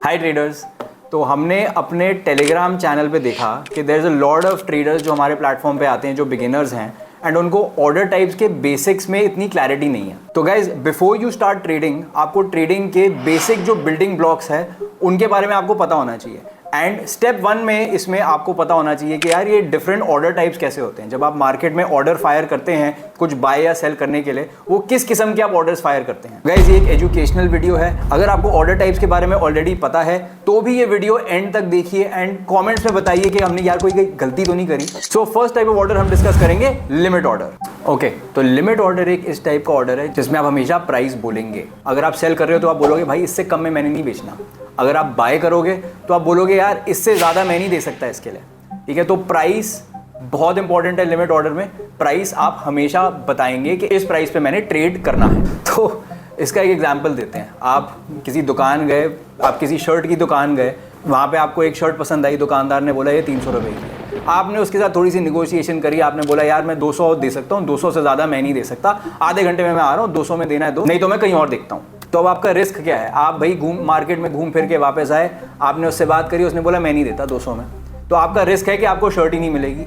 हाय traders. तो हमने अपने टेलीग्राम चैनल पे देखा कि there is a lot of traders जो हमारे प्लेटफॉर्म पे आते हैं जो बिगिनर्स हैं एंड उनको ऑर्डर टाइप्स के बेसिक्स में इतनी क्लैरिटी नहीं है। तो guys before you start trading आपको ट्रेडिंग के बेसिक जो बिल्डिंग ब्लॉक्स है उनके बारे में आपको पता होना चाहिए। एंड स्टेप 1 में इसमें आपको पता होना चाहिए कि यार ये डिफरेंट ऑर्डर टाइप्स कैसे होते हैं। जब आप मार्केट में ऑर्डर फायर करते हैं कुछ बाय या सेल करने के लिए, वो किस किस्म के आप ऑर्डर्स फायर करते हैं। गाइज ये एक एजुकेशनल वीडियो है। अगर आपको ऑर्डर टाइप्स के बारे में ऑलरेडी पता है तो भी ये वीडियो एंड तक देखिए एंड कॉमेंट्स में बताइए कि हमने यार कोई गलती तो नहीं करी। So first type of order हम डिस्कस करेंगे लिमिट ऑर्डर। ओके, तो लिमिट ऑर्डर एक इस टाइप का ऑर्डर है जिसमें आप हमेशा प्राइस बोलेंगे। अगर आप सेल कर रहे हो तो आप बोलोगे भाई इससे कम में मैंने नहीं बेचना। अगर आप बाय करोगे तो आप बोलोगे यार इससे ज़्यादा मैं नहीं दे सकता इसके लिए। ठीक है, तो प्राइस बहुत इंपॉर्टेंट है लिमिट ऑर्डर में। प्राइस आप हमेशा बताएंगे कि इस प्राइस पे मैंने ट्रेड करना है। तो इसका एक एग्जांपल देते हैं। आप किसी दुकान गए, आप किसी शर्ट की दुकान गए, वहाँ पे आपको एक शर्ट पसंद आई, दुकानदार ने बोला ये 300 रुपये की है। आपने उसके साथ थोड़ी सी निगोशिएशन करी, आपने बोला यार मैं 200 दे सकता हूँ, 200 से ज़्यादा मैं नहीं दे सकता, आधे घंटे में मैं आ रहा हूँ, 200 में देना है दो, नहीं तो मैं कहीं और देखता हूँ। तो अब आपका रिस्क क्या है? आप भाई मार्केट में घूम फिर के वापस आए, आपने उससे बात करी, उसने बोला मैं नहीं देता 200 में, तो आपका रिस्क है कि आपको शर्ट ही नहीं मिलेगी।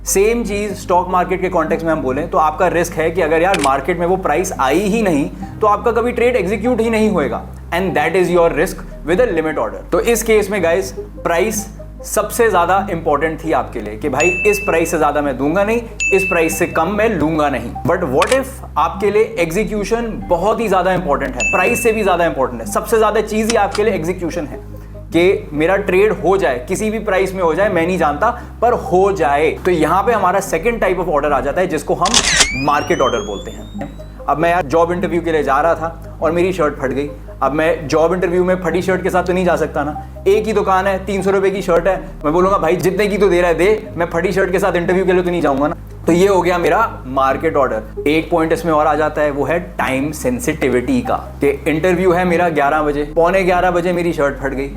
सेम चीज़ स्टॉक मार्केट के कॉन्टेक्स्ट में हम बोलें तो आपका रिस्क है कि अगर यार मार्केट में वो प्राइस आई ही नहीं तो आपका कभी ट्रेड एग्जीक्यूट ही नहीं होएगा। And that is your risk with a limit order. तो इस केस में गाइस प्राइस सबसे ज्यादा इंपॉर्टेंट थी आपके लिए कि भाई इस प्राइस से ज्यादा मैं दूंगा नहीं, इस प्राइस से कम मैं लूंगा नहीं। बट व्हाट इफ आपके लिए एग्जीक्यूशन बहुत ही ज्यादा इंपॉर्टेंट है, प्राइस से भी ज्यादा इंपॉर्टेंट है। सबसे ज्यादा चीज ही आपके लिए एग्जीक्यूशन है कि मेरा ट्रेड हो जाए, किसी भी प्राइस में हो जाए, मैं नहीं जानता पर हो जाए। तो यहां पे हमारा सेकंड टाइप ऑफ ऑर्डर आ जाता है जिसको हम मार्केट ऑर्डर बोलते हैं। अब मैं यार जॉब इंटरव्यू के लिए जा रहा था और मेरी शर्ट फट गई। अब मैं जॉब इंटरव्यू में फटी शर्ट के साथ तो नहीं जा सकता ना। एक ही दुकान है, 300 रुपए की शर्ट है, मैं बोलूंगा भाई जितने की तो दे रहा है दे, मैं फटी शर्ट के साथ इंटरव्यू के लिए तो नहीं जाऊंगा ना। तो ये हो गया मेरा मार्केट ऑर्डर। एक पॉइंट इसमें और आ जाता है, वो है टाइम सेंसिटिविटी का। कि इंटरव्यू है मेरा 11 बजे, 11:15 बजे मेरी शर्ट फट गई,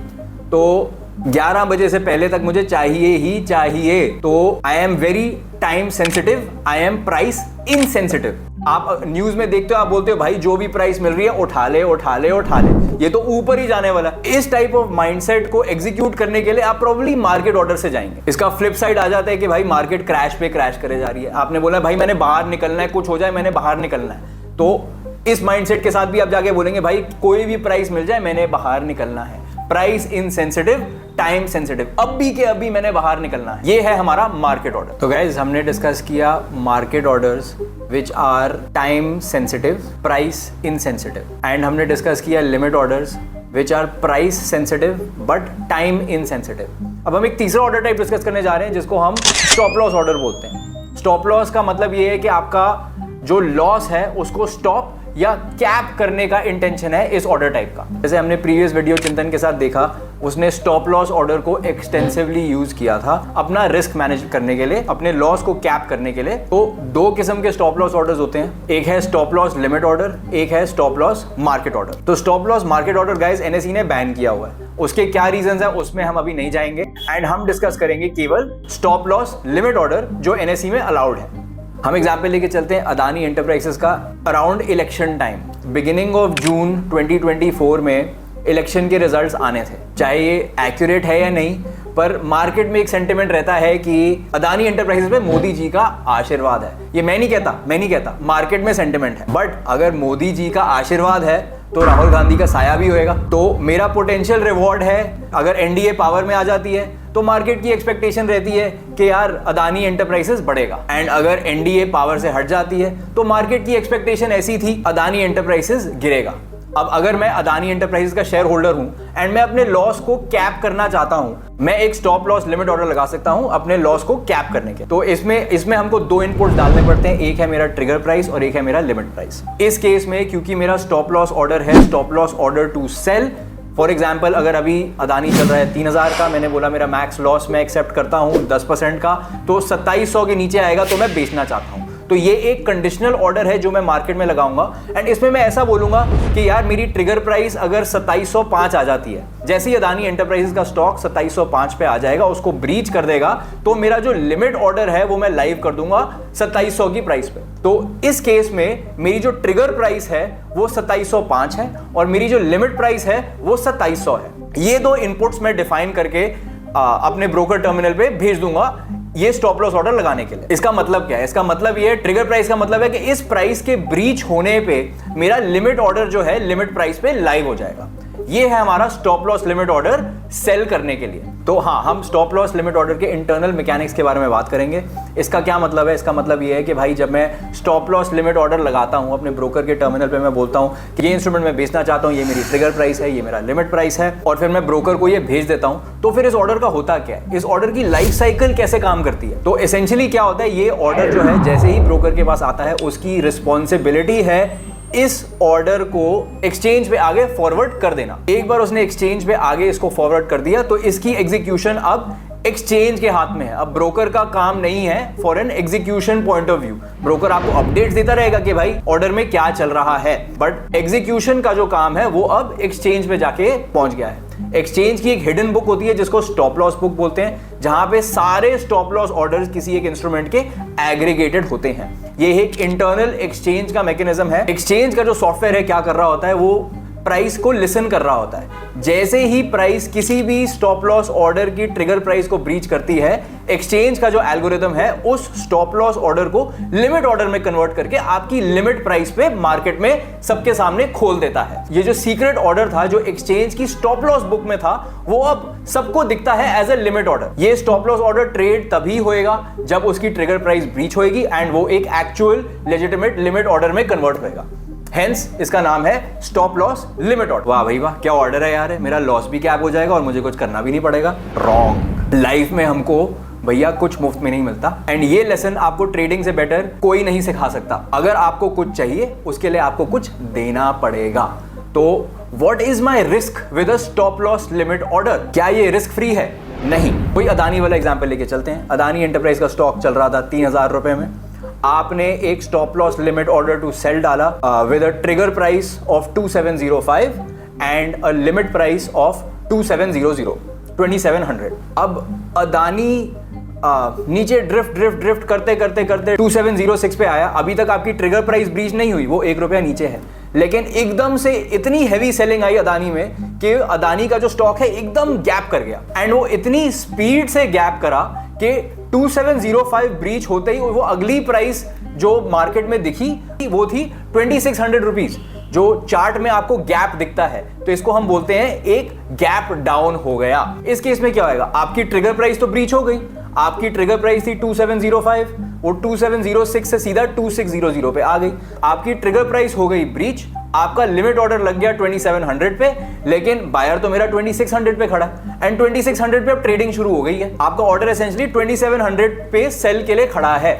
तो 11 बजे से पहले तक मुझे चाहिए ही चाहिए। तो I am very time sensitive, I am price insensitive. आप न्यूज में देखते हो, आप बोलते हो भाई जो भी प्राइस मिल रही है उठा ले उठा ले उठा ले, ये तो ऊपर ही जाने वाला। इस टाइप ऑफ माइंडसेट को एग्जीक्यूट करने के लिए आप प्रोबेबली मार्केट ऑर्डर से जाएंगे। इसका फ्लिप साइड आ जाता है कि भाई मार्केट क्रैश पे क्रैश करे जा रही है, आपने बोला भाई मैंने बाहर निकलना है, कुछ हो जाए मैंने बाहर निकलना है। तो इस माइंडसेट के साथ भी आप जाके बोलेंगे भाई कोई भी प्राइस मिल जाए मैंने बाहर निकलना है। प्राइस इनसेंसिटिव, टाइम सेंसिटिव, अभी के अभी मैंने बाहर निकलना है। ये है हमारा मार्केट ऑर्डर। तो गाइज हमने डिस्कस किया market orders which are time sensitive, price insensitive, and हमने डिस्कस किया limit orders which are price sensitive but time insensitive. अब हम एक तीसरा ऑर्डर टाइप डिस्कस करने जा रहे हैं जिसको हम स्टॉप लॉस ऑर्डर बोलते हैं। स्टॉप लॉस का मतलब ये है कि आपका जो लॉस है उसको स्टॉप या कैप करने का इंटेंशन है इस ऑर्डर टाइप का। जैसे हमने प्रीवियस वीडियो चिंतन के साथ देखा, उसने स्टॉप लॉस ऑर्डर को एक्सटेंसिवली यूज किया था अपना रिस्क मैनेज करने के लिए, अपने लॉस को कैप करने के लिए। तो दो किस्म के स्टॉप लॉस ऑर्डर्स होते हैं, एक है स्टॉप लॉस लिमिट ऑर्डर, एक है स्टॉप लॉस मार्केट ऑर्डर। तो stop loss market order guys NSE ने बैन किया हुआ है। उसके क्या रीजंस है उसमें हम अभी नहीं जाएंगे एंड हम डिस्कस करेंगे केवल स्टॉप लॉस लिमिट ऑर्डर जो एनएसई में अलाउड है। हम एग्जाम्पल लेके चलते हैं अदानी एंटरप्राइजेस का। Around election time, beginning of June 2024 में इलेक्शन के रिजल्ट्स आने थे। चाहे ये एक्यूरेट है या नहीं, पर मार्केट में एक सेंटिमेंट रहता है कि अदानी एंटरप्राइजेस पे मोदी जी का आशीर्वाद है। ये मैं नहीं कहता, मार्केट में सेंटिमेंट है। बट अगर मोदी जी का आशीर्वाद है तो राहुल गांधी का साया भी होएगा। तो मेरा पोटेंशियल रिवॉर्ड है, अगर एनडीए पावर में आ जाती है तो मार्केट की एक्सपेक्टेशन रहती है कि यार अदानी एंटरप्राइजेस बढ़ेगा। एंड अगर एनडीए पावर से हट जाती है तो मार्केट की एक्सपेक्टेशन ऐसी थी अदानी एंटरप्राइजेस गिरेगा। अब अगर मैं अदानी एंटरप्राइजेस का शेयर होल्डर हूं एंड मैं अपने लॉस को कैप करना चाहता हूं, मैं एक स्टॉप लॉस लिमिट ऑर्डर लगा सकता हूं अपने लॉस को कैप करने के। तो इसमें हमको दो इनपुट्स डालने पड़ते हैं, एक है मेरा ट्रिगर प्राइस और एक है मेरा लिमिट प्राइस। इस केस में क्योंकि मेरा स्टॉप लॉस ऑर्डर है stop loss order to sell, for example अगर अभी अदानी चल रहा है 3000 का, मैंने बोला मेरा मैक्स लॉस मैं एक्सेप्ट करता हूं 10% का, तो 2700 के नीचे आएगा तो मैं बेचना चाहता हूं। तो तो ये एक कंडीशनल ऑर्डर है जो मैं मार्केट में लगाऊंगा एंड इसमें मैं ऐसा बोलूंगा कि यार मेरी ट्रिगर प्राइस अगर 2705 आ जाती है, जैसे ही अदानी एंटरप्राइजेस का स्टॉक 2705 पे आ जाएगा, उसको ब्रीच कर देगा, तो मेरा जो लिमिट ऑर्डर है वो मैं लाइव कर दूंगा 2700 की प्राइस पे। तो इस केस में मेरी जो ट्रिगर प्राइस है वो 2705 है और मेरी जो लिमिट प्राइस है वो 2700 है। ये दो इनपुट्स मैं डिफाइन करके अपने ब्रोकर टर्मिनल पे भेज दूंगा ये स्टॉप लॉस ऑर्डर लगाने के लिए। इसका मतलब क्या है? इसका मतलब ये ट्रिगर प्राइस का मतलब है कि इस प्राइस के ब्रीच होने पे मेरा लिमिट ऑर्डर जो है लिमिट प्राइस पे लाइव हो जाएगा। ये है हमारा stop loss limit order sell करने के लिए। तो हाँ, हम स्टॉप लॉस लिमिट ऑर्डर के इंटरनल मैकेनिक्स के बारे में बात करेंगे। इसका क्या मतलब है? इसका मतलब ये है कि भाई जब मैं स्टॉप लॉस लिमिट ऑर्डर लगाता हूं अपने ब्रोकर के टर्मिनल पे, मैं बोलता हूं कि ये इंस्ट्रूमेंट मैं बेचना चाहता हूं, ये मेरी ट्रिगर प्राइस है, ये मेरा लिमिट प्राइस है, और फिर मैं ब्रोकर को ये भेज देता हूं, तो फिर इस ऑर्डर का होता क्या है? इस ऑर्डर की लाइफ साइकिल कैसे काम करती है? तो एसेंशियली क्या होता है, ये ऑर्डर जो है जैसे ही ब्रोकर के पास आता है उसकी रिस्पॉन्सिबिलिटी है इस ऑर्डर को एक्सचेंज पे आगे फॉरवर्ड कर देना। एक बार उसने एक्सचेंज पे आगे इसको फॉरवर्ड कर दिया तो इसकी एग्जीक्यूशन अब एक्सचेंज के हाथ में है। अब ब्रोकर का काम नहीं है for an execution point of view. Broker आपको अपडेट्स देता रहेगा कि भाई ऑर्डर में क्या चल रहा है, बट एग्जीक्यूशन का जो काम है वो अब एक्सचेंज पे जाके पहुंच गया है। एक्सचेंज की एक हिडन बुक होती है जिसको स्टॉप लॉस बुक बोलते हैं, जहां पे सारे स्टॉप लॉस ऑर्डर्स किसी एक इंस्ट्रूमेंट के एग्रीगेटेड होते हैं। ये एक इंटरनल एक्सचेंज का मैकेनिज्म है। एक्सचेंज का जो सॉफ्टवेयर है क्या कर रहा होता है, वो प्राइस को लिसन कर रहा होता है। जैसे ही प्राइस किसी भी स्टॉप लॉस ऑर्डर की ट्रिगर प्राइस को ब्रीच करती है, एक्सचेंज का जो एल्गोरिथम है उस स्टॉप लॉस ऑर्डर को लिमिट ऑर्डर में कन्वर्ट करके आपकी लिमिट प्राइस पे मार्केट में सबके सामने खोल देता है। ये जो सीक्रेट ऑर्डर था जो एक्सचेंज की स्टॉप लॉस बुक में था, वो अब सबको दिखता है एज ए लिमिट ऑर्डर। ये स्टॉप लॉस ऑर्डर ट्रेड तभी होएगा जब उसकी ट्रिगर प्राइस ब्रीच होएगी एंड वो एक एक्चुअल लेजिटिमेट लिमिट ऑर्डर में कन्वर्ट होएगा। हेंस इसका नाम है स्टॉप लॉस लिमिट ऑर्डर। वाह भाई वाह, क्या ऑर्डर है यार, मेरा लॉस भी कैप हो जाएगा और मुझे कुछ करना भी नहीं पड़ेगा। रॉन्ग। लाइफ में हमको भैया कुछ मुफ्त में नहीं मिलता एंड ये लेसन आपको ट्रेडिंग से बेटर कोई नहीं सिखा सकता। अगर आपको कुछ चाहिए उसके लिए आपको कुछ देना पड़ेगा। तो what is my risk with a stop loss limit order? क्या ये रिस्क फ्री है? नहीं। कोई अदानी वाला एग्जाम्पल लेके चलते हैं। अदानी एंटरप्राइज का स्टॉक चल रहा था 3000 रुपए में। आपने एक stop loss limit order to sell डाला with a trigger price of 2705 and a limit price of 2700। अब अदानी नीचे ड्रिफ्ट करते 2706 पे आया। अभी तक आपकी ट्रिगर प्राइस ब्रीच नहीं हुई, वो 1 रुपया नीचे है, लेकिन एकदम से इतनी हैवी सेलिंग आई अदानी में कि अदानी का जो स्टॉक है एकदम गैप कर गया एंड वो इतनी स्पीड से गैप करा कि 2705 ब्रीच होते ही वो अगली प्राइस जो मार्केट में दिखी वो थी 2600 रुपीज, जो चार्ट में आपको गैप दिखता है। तो इसको हम बोलते हैं एक गैप डाउन हो गया। इस केस में क्या होगा, आपकी ट्रिगर प्राइस तो ब्रीच हो गई। आपकी ट्रिगर प्राइस थी 2705, वो 2706 से सीधा 2600 पे आ गई। आपकी ट्रिगर प्राइस हो गई ब्रीच, आपका लिमिट ऑर्डर लग गया 2700 पे, लेकिन बायर तो मेरा 2600 पे खड़ा एंड 2600 पे अब ट्रेडिंग शुरू हो गई है। आपका ऑर्डर एसेंशियली 2700 पे सेल के लिए खड़ा है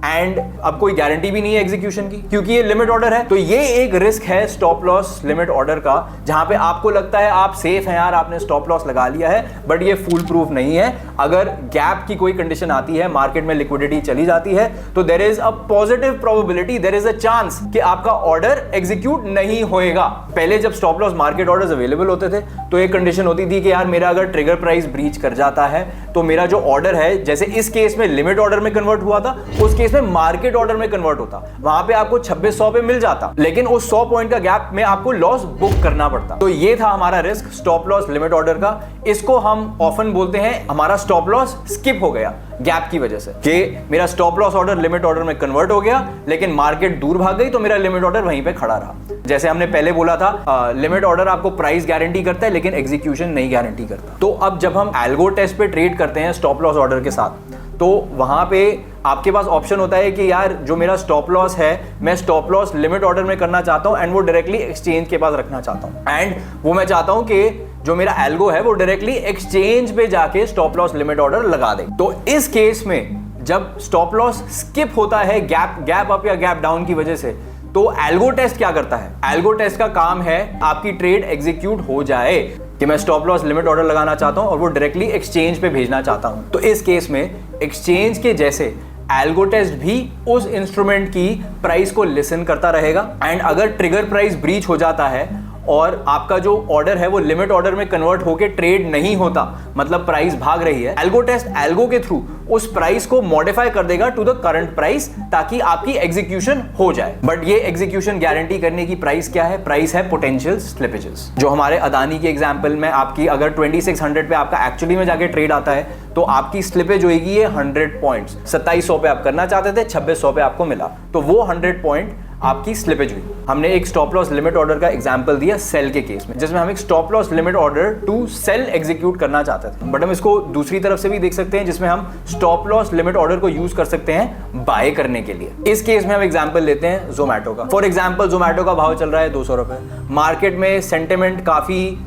एंड अब कोई गारंटी भी नहीं है एग्जीक्यूशन की, क्योंकि ये लिमिट ऑर्डर है। तो ये एक रिस्क है स्टॉप लॉस लिमिट ऑर्डर का, जहां पे आपको लगता है आप सेफ हैं यार, आपने स्टॉप लॉस लगा लिया है, बट ये फुल प्रूफ नहीं है। अगर गैप की कोई कंडीशन आती है, मार्केट में लिक्विडिटी चली जाती है, तो there is a positive probability, there is a chance कि आपका ऑर्डर एग्जीक्यूट नहीं होएगा। पहले जब stop loss market orders available होते थे तो एक कंडीशन होती थी कि यार मेरा अगर ट्रिगर प्राइस ब्रीच कर जाता है तो मेरा जो ऑर्डर है, जैसे इस केस में लिमिट ऑर्डर में कन्वर्ट हुआ था, उस केस में मार्केट ऑर्डर में कन्वर्ट होता, वहां पे आपको 2600 पे मिल जाता, लेकिन उस 100 पॉइंट का गैप में आपको लॉस बुक करना पड़ता। तो ये था हमारा risk stop loss limit order का। इसको हम ऑफन बोलते हैं हमारा स्टॉप लॉस स्किप हो गया गैप की वजह से, कि मेरा stop loss order limit order में कन्वर्ट हो गया, लेकिन मार्केट दूर भाग गई तो मेरा लिमिट ऑर्डर वहीं पे खड़ा रहा। जैसे हमने पहले बोला था, लिमिट ऑर्डर आपको प्राइस गारंटी करता है लेकिन एग्जीक्यूशन नहीं गारंटी करता। तो अब जब हम एल्गो टेस्ट पे ट्रेड करते हैं स्टॉप लॉस ऑर्डर के साथ, तो वहां पे आपके पास ऑप्शन होता है कि यार जो मेरा स्टॉप लॉस है, मैं स्टॉप लॉस लिमिट ऑर्डर में करना चाहता हूं एंड वो डायरेक्टली एक्सचेंज के पास रखना चाहता हूं, एंड वो मैं चाहता हूं कि जो मेरा एल्गो है वो डायरेक्टली एक्सचेंज पे जाके स्टॉप लॉस लिमिट ऑर्डर लगा दे। तो इस केस में जब स्टॉप लॉस स्किप होता है गैप अप या गैप डाउन की वजह से, तो एल्गो टेस्ट क्या करता है? एल्गो टेस्ट का काम है आपकी ट्रेड एग्जीक्यूट हो जाए, कि मैं स्टॉप लॉस लिमिट ऑर्डर लगाना चाहता हूं और वो डायरेक्टली एक्सचेंज पे भेजना चाहता हूं। तो इस केस में एक्सचेंज के जैसे एल्गो टेस्ट भी उस इंस्ट्रूमेंट की प्राइस को लिसन करता रहेगा एंड अगर ट्रिगर प्राइस ब्रीच हो जाता है और आपका जो ऑर्डर है वो लिमिट ऑर्डर में कन्वर्ट होकर ट्रेड नहीं होता, मतलब प्राइस भाग रही है, एल्गो टेस्ट एल्गो के थ्रू उस प्राइस को मॉडिफाई कर देगा टू द करंट प्राइस ताकि आपकी एग्जीक्यूशन हो जाए। बट ये एग्जीक्यूशन गारंटी करने की प्राइस क्या है? प्राइस है पोटेंशियल स्लिपेजेस। जो हमारे अदानी के एग्जांपल में आपकी अगर 2600 पे आपका एक्चुअली में जाके ट्रेड आता है तो आपकी स्लिपेज होगी ये 100 पॉइंट्स। 2700 पे आप करना चाहते थे, 2600 पे आपको मिला, तो वो 100 पॉइंट आपकी स्लिपेज हुई। हमने एक स्टॉप लॉस लिमिट ऑर्डर का एग्जांपल दिया सेल के केस में, जिसमें हम एक stop loss limit order to sell execute करना चाहते थे। बट हम इसको दूसरी तरफ से भी देख सकते हैं, जिसमें हम स्टॉप लॉस लिमिट ऑर्डर को यूज कर सकते हैं बाय करने के लिए। इस केस में हम एग्जांपल लेते हैं जोमैटो का। फॉर एग्जांपल जोमैटो का भाव चल रहा है 200 रुपए। मार्केट में सेंटिमेंट काफी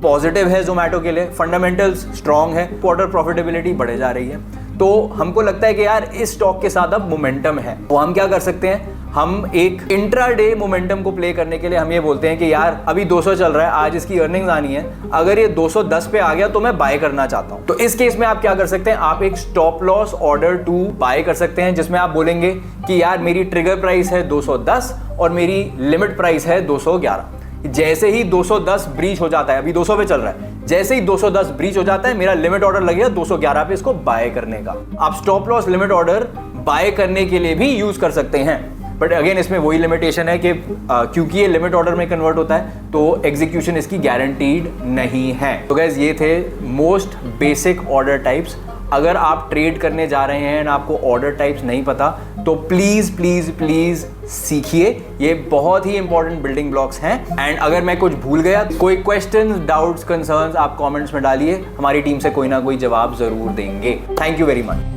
पॉजिटिव है जोमैटो के लिए, फंडामेंटल्स स्ट्रांग है, क्वार्टर प्रॉफिटेबिलिटी बढ़े जा रही है, तो हमको लगता है कि यार इस स्टॉक के साथ अब मोमेंटम है। तो हम क्या कर सकते हैं, हम एक इंट्राडे मोमेंटम को प्ले करने के लिए हम ये बोलते हैं कि यार अभी 200 चल रहा है, आज इसकी अर्निंग्स आनी है, अगर ये 210 पे आ गया तो मैं बाय करना चाहता हूं। तो इस केस में आप क्या कर सकते हैं, आप एक stop loss order to buy कर सकते हैं, जिसमें आप बोलेंगे कि यार मेरी ट्रिगर प्राइस है 210 और मेरी लिमिट प्राइस है 211। जैसे ही 210 ब्रीच हो जाता है, अभी 200 पे चल रहा है, जैसे ही 210 ब्रीच हो जाता है मेरा लिमिट ऑर्डर लगेगा 211 पे इसको बाय करने का। आप stop loss limit order by करने के लिए भी यूज कर सकते हैं, बट अगेन इसमें वही लिमिटेशन है कि क्योंकि ये लिमिट ऑर्डर में कन्वर्ट होता है तो एग्जीक्यूशन इसकी गारंटीड नहीं है। तो गाइस ये थे मोस्ट बेसिक ऑर्डर टाइप्स। अगर आप ट्रेड करने जा रहे हैं और आपको ऑर्डर टाइप्स नहीं पता तो प्लीज प्लीज प्लीज सीखिए, ये बहुत ही इंपॉर्टेंट बिल्डिंग ब्लॉक्स हैं। एंड अगर मैं कुछ भूल गया, कोई क्वेश्चंस, डाउट्स, कंसर्न्स आप कमेंट्स में डालिए, हमारी टीम से कोई ना कोई जवाब जरूर देंगे। Thank you very much.